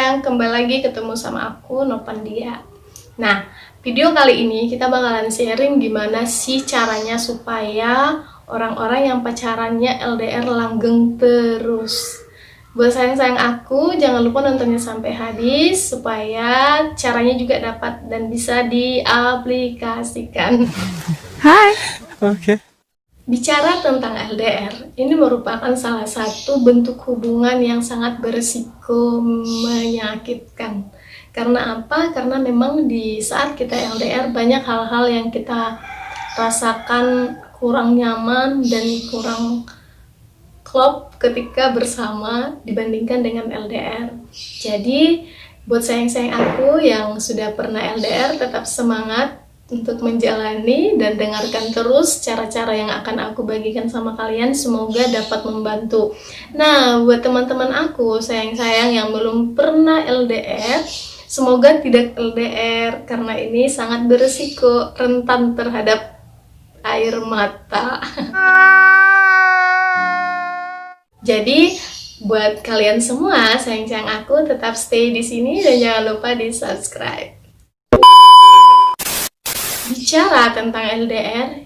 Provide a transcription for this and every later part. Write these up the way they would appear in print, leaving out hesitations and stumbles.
sayang, kembali lagi ketemu sama aku, Novandia. Nah, video kali ini kita bakalan sharing gimana sih caranya supaya orang-orang yang pacarannya LDR langgeng terus. Buat sayang-sayang aku, jangan lupa nontonnya sampai habis supaya caranya juga dapat dan bisa diaplikasikan. Hai. Oke. Bicara tentang LDR, ini merupakan salah satu bentuk hubungan yang sangat berisiko menyakitkan. Karena apa? Karena memang di saat kita LDR banyak hal-hal yang kita rasakan kurang nyaman dan kurang klop ketika bersama dibandingkan dengan LDR. Jadi, buat sayang-sayang aku yang sudah pernah LDR, tetap semangat untuk menjalani dan dengarkan terus cara-cara yang akan aku bagikan sama kalian, semoga dapat membantu. Nah, buat teman-teman aku sayang-sayang yang belum pernah LDR, semoga tidak LDR karena ini sangat berisiko, rentan terhadap air mata. Jadi buat kalian semua sayang-sayang aku, tetap stay di sini dan jangan lupa di-subscribe. Bicara tentang LDR,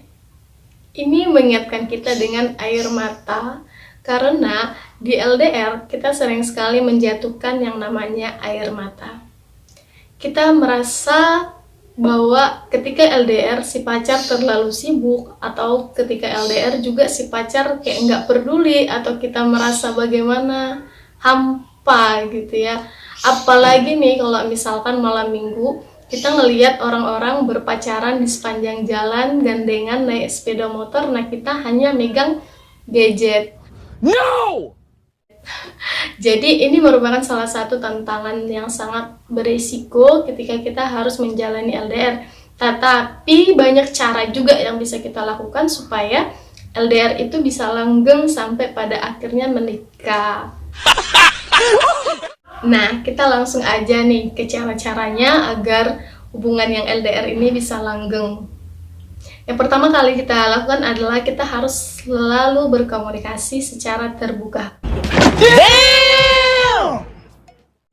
ini mengingatkan kita dengan air mata karena di LDR kita sering sekali menjatuhkan yang namanya air mata. Kita merasa bahwa ketika LDR si pacar terlalu sibuk, atau ketika LDR juga si pacar kayak nggak peduli, atau kita merasa bagaimana hampa gitu ya. Apalagi nih kalau misalkan malam minggu kita ngelihat orang-orang berpacaran di sepanjang jalan, gandengan naik sepeda motor, nah kita hanya megang gadget. No! Jadi ini merupakan salah satu tantangan yang sangat berisiko ketika kita harus menjalani LDR. Tetapi banyak cara juga yang bisa kita lakukan supaya LDR itu bisa langgeng sampai pada akhirnya menikah. Nah, kita langsung aja nih ke cara-caranya agar hubungan yang LDR ini bisa langgeng. Yang pertama kali kita lakukan adalah kita harus selalu berkomunikasi secara terbuka.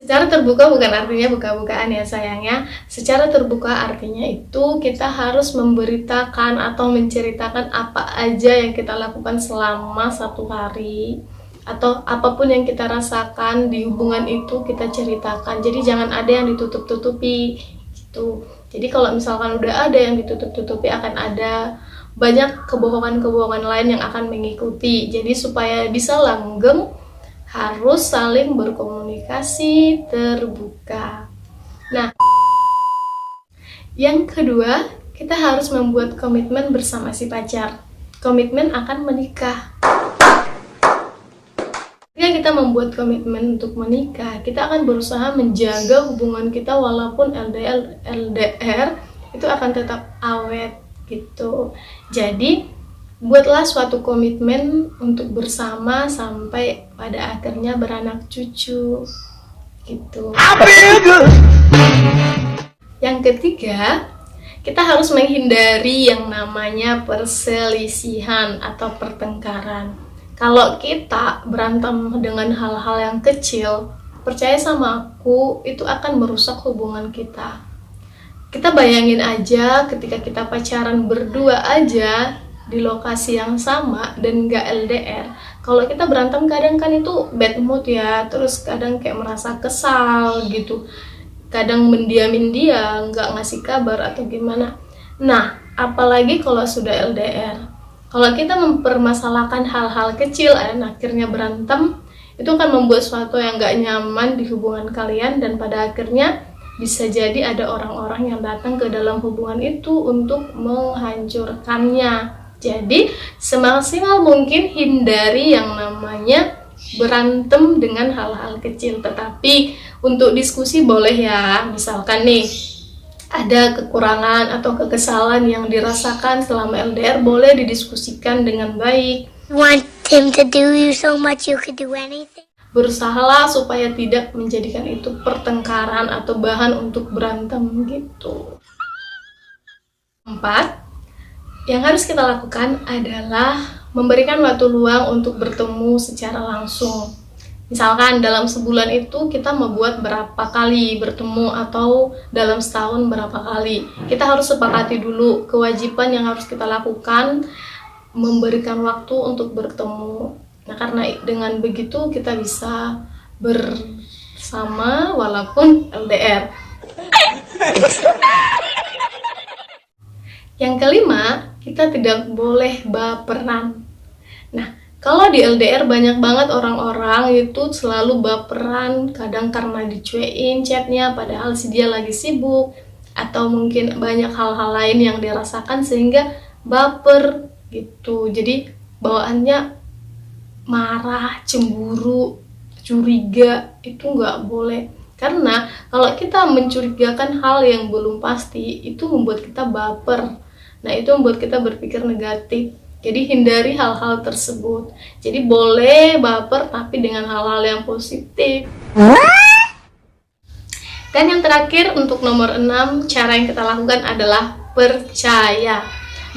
Secara terbuka bukan artinya buka-bukaan ya sayangnya. Secara terbuka artinya itu kita harus memberitakan atau menceritakan apa aja yang kita lakukan selama satu hari, atau apapun yang kita rasakan di hubungan itu kita ceritakan. Jadi jangan ada yang ditutup-tutupi gitu. Jadi kalau misalkan udah ada yang ditutup-tutupi, akan ada banyak kebohongan-kebohongan lain yang akan mengikuti. Jadi supaya bisa langgeng harus saling berkomunikasi terbuka. Nah, yang kedua, kita harus membuat komitmen bersama si pacar. Komitmen akan menikah. Ketika kita membuat komitmen untuk menikah, kita akan berusaha menjaga hubungan kita walaupun LDR itu akan tetap awet gitu. Jadi buatlah suatu komitmen untuk bersama sampai pada akhirnya beranak cucu gitu. Yang ketiga, kita harus menghindari yang namanya perselisihan atau pertengkaran. Kalau kita berantem dengan hal-hal yang kecil, percaya sama aku, itu akan merusak hubungan kita. Kita bayangin aja ketika kita pacaran berdua aja di lokasi yang sama dan nggak LDR. Kalau kita berantem kadang kan itu bad mood ya, terus kadang kayak merasa kesal gitu, kadang mendiamin dia, nggak ngasih kabar atau gimana. Nah, apalagi kalau sudah LDR. Kalau kita mempermasalahkan hal-hal kecil dan akhirnya berantem, itu akan membuat sesuatu yang nggak nyaman di hubungan kalian, dan pada akhirnya bisa jadi ada orang-orang yang datang ke dalam hubungan itu untuk menghancurkannya. Jadi semaksimal mungkin hindari yang namanya berantem dengan hal-hal kecil. Tetapi untuk diskusi boleh ya, misalkan nih ada kekurangan atau kekesalan yang dirasakan selama LDR, boleh didiskusikan dengan baik. Want him to do you so much you could do anything. Berusahalah supaya tidak menjadikan itu pertengkaran atau bahan untuk berantem gitu. 4, yang harus kita lakukan adalah memberikan waktu luang untuk bertemu secara langsung. Misalkan dalam sebulan itu kita membuat berapa kali bertemu atau dalam setahun berapa kali. Kita harus sepakati dulu kewajiban yang harus kita lakukan, memberikan waktu untuk bertemu. Nah, karena dengan begitu kita bisa bersama walaupun LDR. Yang kelima, kita tidak boleh baperan. Nah, kalau di LDR banyak banget orang-orang itu selalu baperan, kadang karena dicuekin chatnya padahal si dia lagi sibuk, atau mungkin banyak hal-hal lain yang dirasakan sehingga baper gitu. Jadi bawaannya marah, cemburu, curiga, itu nggak boleh. Karena kalau kita mencurigakan hal yang belum pasti, itu membuat kita baper. Nah, itu membuat kita berpikir negatif. Jadi hindari hal-hal tersebut. Jadi boleh baper tapi dengan hal-hal yang positif. Dan yang terakhir untuk nomor 6, cara yang kita lakukan adalah percaya.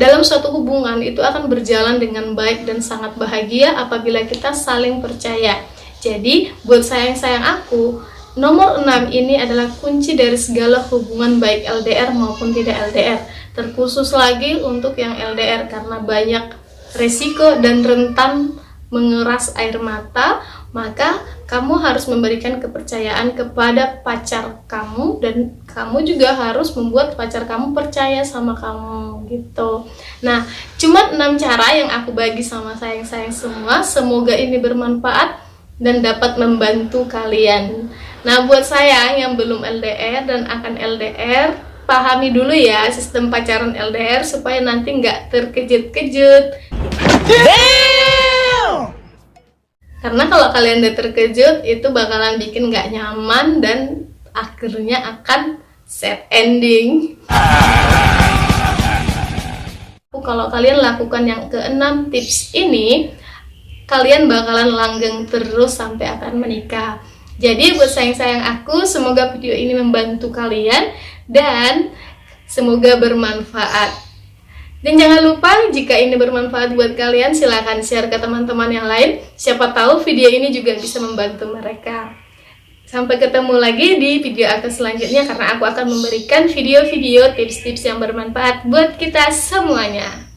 Dalam suatu hubungan itu akan berjalan dengan baik dan sangat bahagia apabila kita saling percaya. Jadi buat sayang-sayang aku, nomor 6 ini adalah kunci dari segala hubungan baik LDR maupun tidak LDR. Terkhusus lagi untuk yang LDR karena banyak resiko dan rentan mengeras air mata, maka kamu harus memberikan kepercayaan kepada pacar kamu dan kamu juga harus membuat pacar kamu percaya sama kamu gitu. Nah, cuma 6 cara yang aku bagi sama sayang-sayang semua. Semoga ini bermanfaat dan dapat membantu kalian. Nah, buat sayang yang belum LDR dan akan LDR, pahami dulu ya sistem pacaran LDR supaya nanti nggak terkejut-kejut. Karena kalau kalian udah terkejut, itu bakalan bikin nggak nyaman dan akhirnya akan sad ending. Kalau kalian lakukan yang ke-6 tips ini, kalian bakalan langgeng terus sampai akan menikah. Jadi buat sayang-sayang aku, semoga video ini membantu kalian dan semoga bermanfaat. Dan jangan lupa jika ini bermanfaat buat kalian, silahkan share ke teman-teman yang lain. Siapa tahu video ini juga bisa membantu mereka. Sampai ketemu lagi di video aku selanjutnya karena aku akan memberikan video-video tips-tips yang bermanfaat buat kita semuanya.